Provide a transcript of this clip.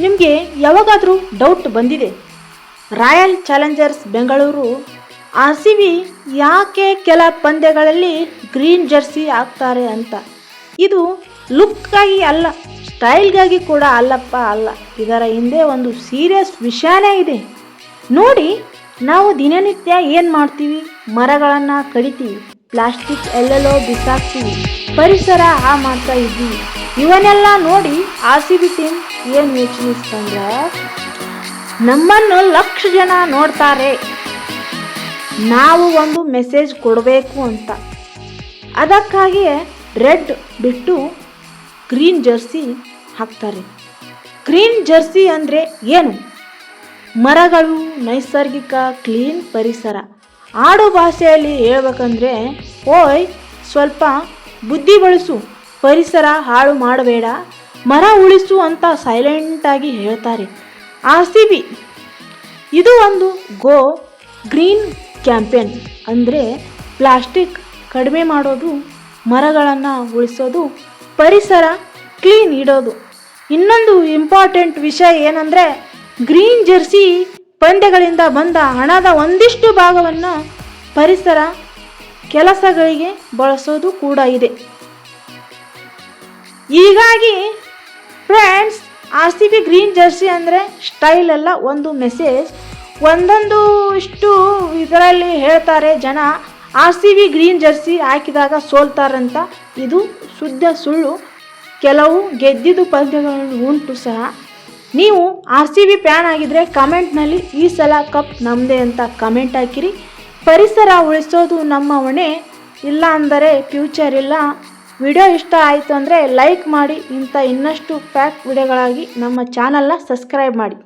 ನಿಮಗೆ ಯಾವಾಗಾದರೂ ಡೌಟ್ ಬಂದಿದೆ ರಾಯಲ್ ಚಾಲೆಂಜರ್ಸ್ ಬೆಂಗಳೂರು RCB ಯಾಕೆ ಕೆಲ ಪಂದ್ಯಗಳಲ್ಲಿ ಗ್ರೀನ್ ಜರ್ಸಿ ಹಾಕ್ತಾರೆ ಅಂತ? ಇದು ಲುಕ್ಗಾಗಿ ಅಲ್ಲ, ಸ್ಟೈಲ್ಗಾಗಿ ಕೂಡ ಅಲ್ಲ. ಇದರ ಹಿಂದೆ ಒಂದು ಸೀರಿಯಸ್ ವಿಷಯನೇ ಇದೆ ನೋಡಿ. ನಾವು ದಿನನಿತ್ಯ ಏನು ಮಾಡ್ತೀವಿ? ಮರಗಳನ್ನು ಕಡಿತೀವಿ, ಪ್ಲಾಸ್ಟಿಕ್ ಎಲ್ಲೆಲ್ಲೋ ಬಿಸಾಕ್ತೀವಿ, ಪರಿಸರ ಮಾಡ್ತಾ ಇದ್ದೀವಿ. ಇವನ್ನೆಲ್ಲ ನೋಡಿ RCB ಟೀಮ್ ಏನು ಯೋಚಿಸ್ತಂದ್ರೆ, ನಮ್ಮನ್ನು ಲಕ್ಷ ಜನ ನೋಡ್ತಾರೆ, ನಾವು ಒಂದು ಮೆಸೇಜ್ ಕೊಡಬೇಕು ಅಂತ. ಅದಕ್ಕಾಗಿಯೇ ರೆಡ್ ಬಿಟ್ಟು ಗ್ರೀನ್ ಜರ್ಸಿ ಹಾಕ್ತಾರೆ. ಗ್ರೀನ್ ಜರ್ಸಿ ಅಂದರೆ ಏನು? ಮರಗಳು, ನೈಸರ್ಗಿಕ, ಕ್ಲೀನ್ ಪರಿಸರ. ಆಡು ಭಾಷೆಯಲ್ಲಿ ಹೇಳ್ಬೇಕಂದ್ರೆ, ಓಯ್ ಸ್ವಲ್ಪ ಬುದ್ಧಿ ಬಳಸು, ಪರಿಸರ ಹಾಳು ಮಾಡಬೇಡ, ಮರ ಉಳಿಸು ಅಂತ ಸೈಲೆಂಟಾಗಿ ಹೇಳ್ತಾರೆ. RCB ಇದು ಒಂದು ಗೋ ಗ್ರೀನ್ ಕ್ಯಾಂಪೇನ್. ಅಂದರೆ ಪ್ಲಾಸ್ಟಿಕ್ ಕಡಿಮೆ ಮಾಡೋದು, ಮರಗಳನ್ನು ಉಳಿಸೋದು, ಪರಿಸರ ಕ್ಲೀನ್ ಇಡೋದು. ಇನ್ನೊಂದು ಇಂಪಾರ್ಟೆಂಟ್ ವಿಷಯ ಏನಂದರೆ, ಗ್ರೀನ್ ಜರ್ಸಿ ಪಂದ್ಯಗಳಿಂದ ಬಂದ ಹಣದ ಒಂದಿಷ್ಟು ಭಾಗವನ್ನು ಪರಿಸರ ಕೆಲಸಗಳಿಗೆ ಬಳಸೋದು ಕೂಡ ಇದೆ. ಹೀಗಾಗಿ ಫ್ರೆಂಡ್ಸ್, RCB ಗ್ರೀನ್ ಜರ್ಸಿ ಅಂದರೆ ಸ್ಟೈಲ್ ಅಲ್ಲ, ಒಂದು ಮೆಸೇಜ್. ಒಂದೊಂದು ಇಷ್ಟು ಇದರಲ್ಲಿ ಹೇಳ್ತಾರೆ ಜನ RCB ಗ್ರೀನ್ ಜರ್ಸಿ ಹಾಕಿದಾಗ ಸೋಲ್ತಾರಂತ. ಇದು ಶುದ್ಧ ಸುಳ್ಳು. ಕೆಲವು ಗೆದ್ದಿದ್ದು ಪಂದ್ಯಗಳು ಉಂಟು ಸಹ. ನೀವು RCB ಫ್ಯಾನ್ ಆಗಿದ್ದರೆ ಕಮೆಂಟ್ನಲ್ಲಿ ಈ ಸಲ ಕಪ್ ನಮ್ಮದೇ ಅಂತ ಕಮೆಂಟ್ ಹಾಕಿರಿ. ಪರಿಸರ ಉಳಿಸೋದು ನಮ್ಮ ಹೊಣೆ, ಇಲ್ಲ ಅಂದರೆ ಫ್ಯೂಚರ್ ಇಲ್ಲ. ವಿಡಿಯೋ ಇಷ್ಟ ಆಯಿತು ಅಂದರೆ ಲೈಕ್ ಮಾಡಿ. ಇಂಥ ಇನ್ನಷ್ಟು ಫ್ಯಾಕ್ಟ್ ವಿಡಿಯೋಗಳಾಗಿ ನಮ್ಮ ಚಾನಲ್ನ ಸಬ್ಸ್ಕ್ರೈಬ್ ಮಾಡಿ.